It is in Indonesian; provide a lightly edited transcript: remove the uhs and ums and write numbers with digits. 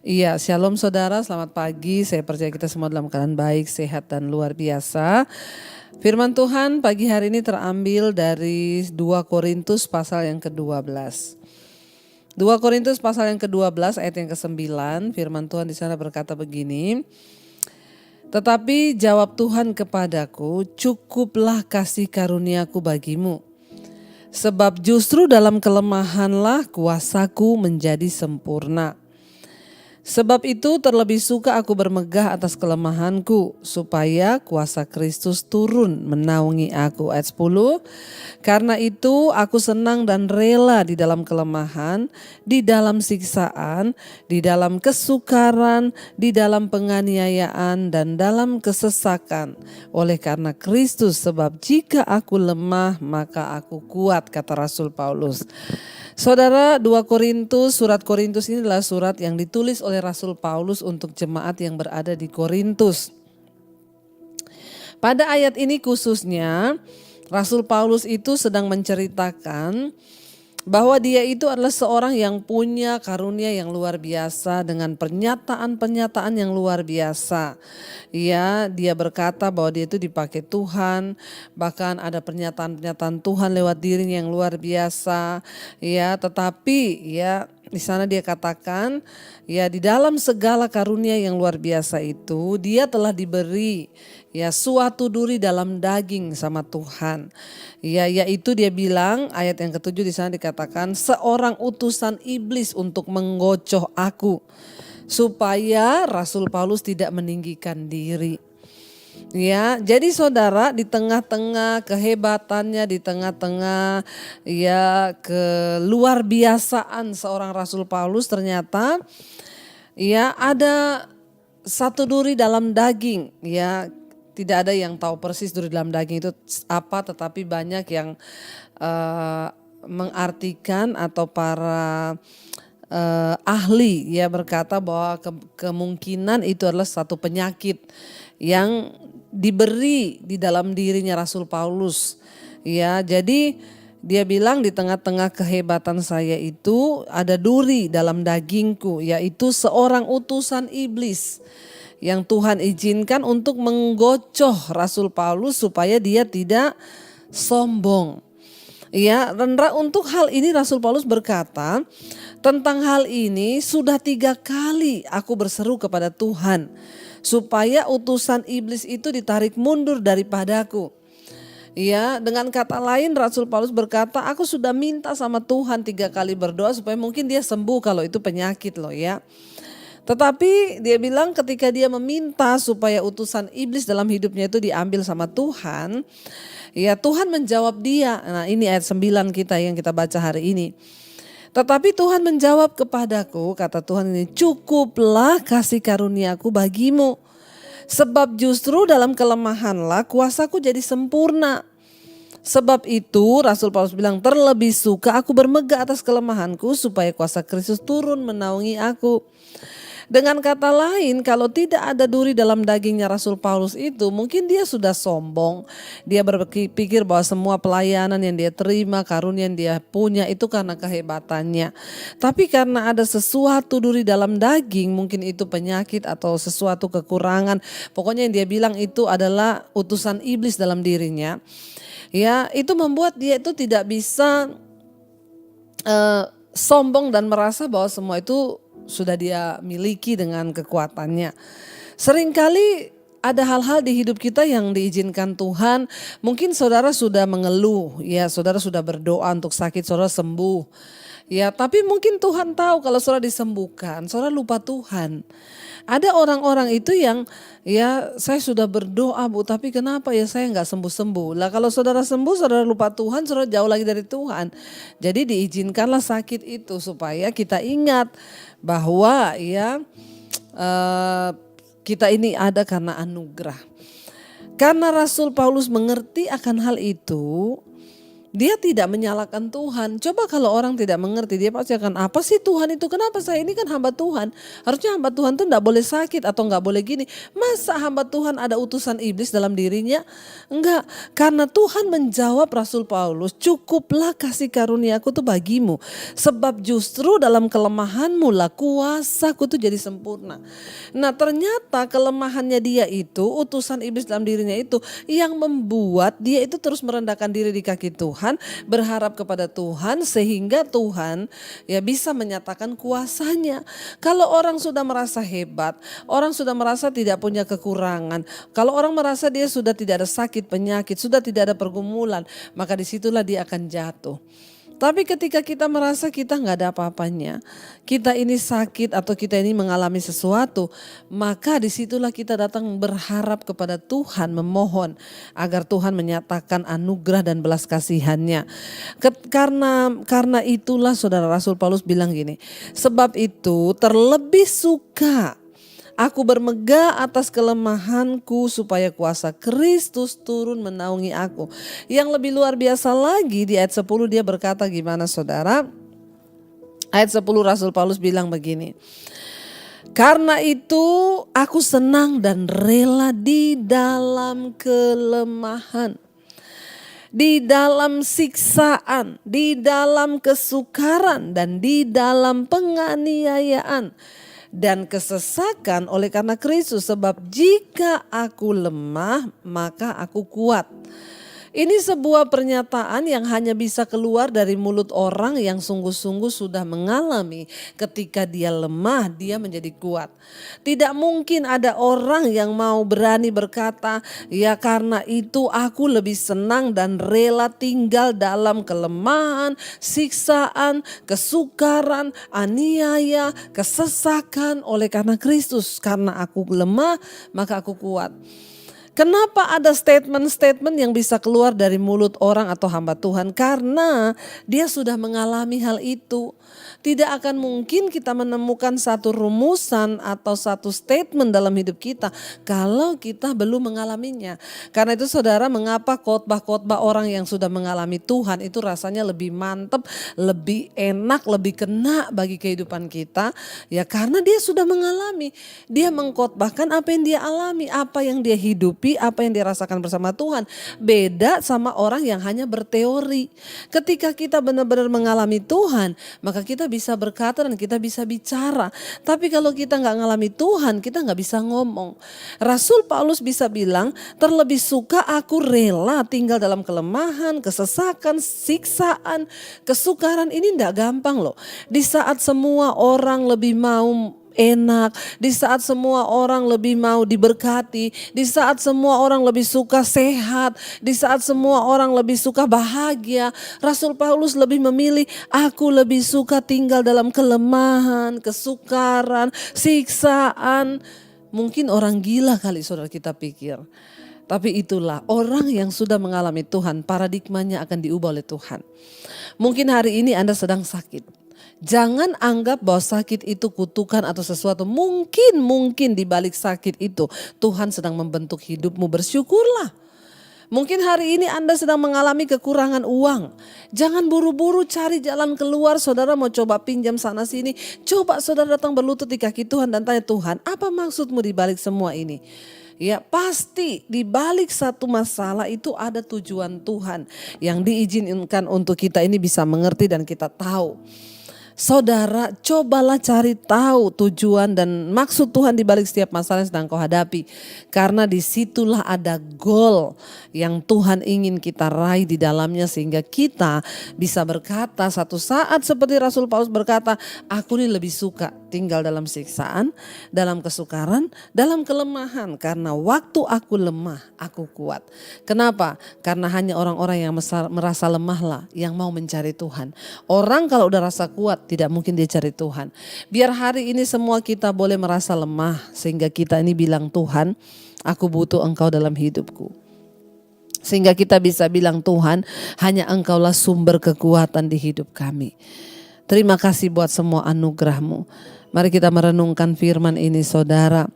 Iya, shalom saudara, selamat pagi. Saya percaya kita semua dalam keadaan baik, sehat dan luar biasa. Firman Tuhan pagi hari ini terambil dari 2 Korintus pasal yang ke-12. 2 Korintus pasal yang ke-12 ayat yang ke-9, firman Tuhan di sana berkata begini. Tetapi jawab Tuhan kepadaku, cukuplah kasih karuniaku bagimu. Sebab justru dalam kelemahanlah kuasaku menjadi sempurna. Sebab itu terlebih suka aku bermegah atas kelemahanku, supaya kuasa Kristus turun menaungi aku. Ayat 10, karena itu aku senang dan rela di dalam kelemahan, di dalam siksaan, di dalam kesukaran, di dalam penganiayaan, dan dalam kesesakan. Oleh karena Kristus, sebab jika aku lemah, maka aku kuat, kata Rasul Paulus. Saudara, 2 Korintus, surat Korintus ini adalah surat yang ditulis oleh Rasul Paulus untuk jemaat yang berada di Korintus. Pada ayat ini khususnya, Rasul Paulus itu sedang menceritakan bahwa dia itu adalah seorang yang punya karunia yang luar biasa dengan pernyataan-pernyataan yang luar biasa. Ya, dia berkata bahwa dia itu dipakai Tuhan, bahkan ada pernyataan-pernyataan Tuhan lewat dirinya yang luar biasa. Ya, tetapi ya di sana dia katakan ya di dalam segala karunia yang luar biasa itu dia telah diberi ya suatu duri dalam daging sama Tuhan. Ya, yaitu dia bilang ayat yang ke-7 di sana dikatakan seorang utusan iblis untuk menggocoh aku supaya Rasul Paulus tidak meninggikan diri. Ya, jadi saudara di tengah-tengah kehebatannya, di tengah-tengah ya keluar biasaan seorang Rasul Paulus ternyata ya ada satu duri dalam daging ya. Tidak ada yang tahu persis duri dalam daging itu apa, tetapi banyak yang mengartikan atau para ahli ya berkata bahwa kemungkinan itu adalah satu penyakit yang diberi di dalam dirinya Rasul Paulus. Ya, jadi dia bilang di tengah-tengah kehebatan saya itu ada duri dalam dagingku, yaitu seorang utusan iblis yang Tuhan izinkan untuk menggocoh Rasul Paulus supaya dia tidak sombong. Ya, dan untuk hal ini Rasul Paulus berkata, tentang hal ini sudah 3 kali aku berseru kepada Tuhan supaya utusan iblis itu ditarik mundur daripadaku. Ya, dengan kata lain Rasul Paulus berkata, aku sudah minta sama Tuhan 3 kali berdoa supaya mungkin dia sembuh kalau itu penyakit loh ya. Tetapi dia bilang ketika dia meminta supaya utusan iblis dalam hidupnya itu diambil sama Tuhan, ya Tuhan menjawab dia. Nah, ini ayat 9 kita yang kita baca hari ini. Tetapi Tuhan menjawab kepadaku, kata Tuhan ini, cukuplah kasih karuniaku bagimu. Sebab justru dalam kelemahanlah kuasaku jadi sempurna. Sebab itu Rasul Paulus bilang terlebih suka aku bermegah atas kelemahanku supaya kuasa Kristus turun menaungi aku. Dengan kata lain, kalau tidak ada duri dalam dagingnya Rasul Paulus itu, mungkin dia sudah sombong. Dia berpikir bahwa semua pelayanan yang dia terima, karunia yang dia punya itu karena kehebatannya. Tapi karena ada sesuatu duri dalam daging, mungkin itu penyakit atau sesuatu kekurangan. Pokoknya yang dia bilang itu adalah utusan iblis dalam dirinya. Ya, itu membuat dia itu tidak bisa sombong dan merasa bahwa semua itu sudah dia miliki dengan kekuatannya. Seringkali ada hal-hal di hidup kita yang diizinkan Tuhan. Mungkin saudara sudah mengeluh, ya saudara sudah berdoa untuk sakit saudara sembuh. Ya, tapi mungkin Tuhan tahu kalau saudara disembuhkan, saudara lupa Tuhan. Ada orang-orang itu yang ya saya sudah berdoa Bu, tapi kenapa ya saya nggak sembuh-sembuh. Lah kalau saudara sembuh, saudara lupa Tuhan, saudara jauh lagi dari Tuhan. Jadi diizinkanlah sakit itu supaya kita ingat bahwa ya kita ini ada karena anugerah. Karena Rasul Paulus mengerti akan hal itu, Dia tidak menyalahkan Tuhan. Coba kalau orang tidak mengerti, dia pasti akan, apa sih Tuhan itu? Kenapa saya ini kan hamba Tuhan? Harusnya hamba Tuhan tuh enggak boleh sakit atau enggak boleh gini. Masa hamba Tuhan ada utusan iblis dalam dirinya? Enggak. Karena Tuhan menjawab Rasul Paulus, cukuplah kasih karuniaku tuh bagimu. Sebab justru dalam kelemahanmu lah kuasaku tuh jadi sempurna. Nah ternyata kelemahannya dia itu, utusan iblis dalam dirinya itu yang membuat dia itu terus merendahkan diri di kaki Tuhan, berharap kepada Tuhan sehingga Tuhan ya bisa menyatakan kuasanya. Kalau orang sudah merasa hebat, orang sudah merasa tidak punya kekurangan, kalau orang merasa dia sudah tidak ada sakit penyakit, sudah tidak ada pergumulan, maka disitulah dia akan jatuh. Tapi ketika kita merasa kita nggak ada apa-apanya, kita ini sakit atau kita ini mengalami sesuatu, maka disitulah kita datang berharap kepada Tuhan, memohon agar Tuhan menyatakan anugerah dan belas kasihannya. Karena itulah saudara Rasul Paulus bilang gini, sebab itu terlebih suka aku bermegah atas kelemahanku supaya kuasa Kristus turun menaungi aku. Yang lebih luar biasa lagi di ayat 10 dia berkata gimana saudara? Ayat 10 Rasul Paulus bilang begini. Karena itu aku senang dan rela di dalam kelemahan, di dalam siksaan, di dalam kesukaran dan di dalam penganiayaan dan kesesakan oleh karena Kristus, sebab jika aku lemah maka aku kuat. Ini sebuah pernyataan yang hanya bisa keluar dari mulut orang yang sungguh-sungguh sudah mengalami ketika dia lemah dia menjadi kuat. Tidak mungkin ada orang yang mau berani berkata, ya karena itu aku lebih senang dan rela tinggal dalam kelemahan, siksaan, kesukaran, aniaya, kesesakan oleh karena Kristus. Karena aku lemah maka aku kuat. Kenapa ada statement-statement yang bisa keluar dari mulut orang atau hamba Tuhan? Karena dia sudah mengalami hal itu. Tidak akan mungkin kita menemukan satu rumusan atau satu statement dalam hidup kita kalau kita belum mengalaminya. Karena itu saudara, mengapa khotbah-khotbah orang yang sudah mengalami Tuhan itu rasanya lebih mantap, lebih enak, lebih kena bagi kehidupan kita? Ya karena dia sudah mengalami. Dia mengkhotbahkan apa yang dia alami, apa yang dia hidupi, apa yang dirasakan bersama Tuhan. Beda sama orang yang hanya berteori. Ketika kita benar-benar mengalami Tuhan, maka kita bisa berkata dan kita bisa bicara. Tapi kalau kita nggak ngalami Tuhan, kita nggak bisa ngomong. Rasul Paulus bisa bilang, terlebih suka aku rela tinggal dalam kelemahan, kesesakan, siksaan, kesukaran. Ini nggak gampang loh. Di saat semua orang lebih mau enak, di saat semua orang lebih mau diberkati, di saat semua orang lebih suka sehat, di saat semua orang lebih suka bahagia, Rasul Paulus lebih memilih, aku lebih suka tinggal dalam kelemahan, kesukaran, siksaan. Mungkin orang gila kali saudara kita pikir. Tapi itulah orang yang sudah mengalami Tuhan, paradigmanya akan diubah oleh Tuhan. Mungkin hari ini Anda sedang sakit. Jangan anggap bahwa sakit itu kutukan atau sesuatu. Mungkin di balik sakit itu Tuhan sedang membentuk hidupmu. Bersyukurlah. Mungkin hari ini Anda sedang mengalami kekurangan uang. Jangan buru-buru cari jalan keluar. Saudara mau coba pinjam sana sini. Coba saudara datang berlutut di kaki Tuhan dan tanya, Tuhan, apa maksudmu di balik semua ini? Ya pasti di balik satu masalah itu ada tujuan Tuhan yang diizinkan untuk kita ini bisa mengerti dan kita tahu. Saudara, cobalah cari tahu tujuan dan maksud Tuhan di balik setiap masalah yang sedang kau hadapi. Karena disitulah ada goal yang Tuhan ingin kita raih di dalamnya, sehingga kita bisa berkata satu saat seperti Rasul Paulus berkata, aku ini lebih suka tinggal dalam siksaan, dalam kesukaran, dalam kelemahan. Karena waktu aku lemah, aku kuat. Kenapa? Karena hanya orang-orang yang merasa lemahlah yang mau mencari Tuhan. Orang kalau udah rasa kuat, tidak mungkin dia cari Tuhan. Biar hari ini semua kita boleh merasa lemah sehingga kita ini bilang, Tuhan, aku butuh Engkau dalam hidupku. Sehingga kita bisa bilang, Tuhan, hanya Engkaulah sumber kekuatan di hidup kami. Terima kasih buat semua anugerah-Mu. Mari kita merenungkan firman ini saudara.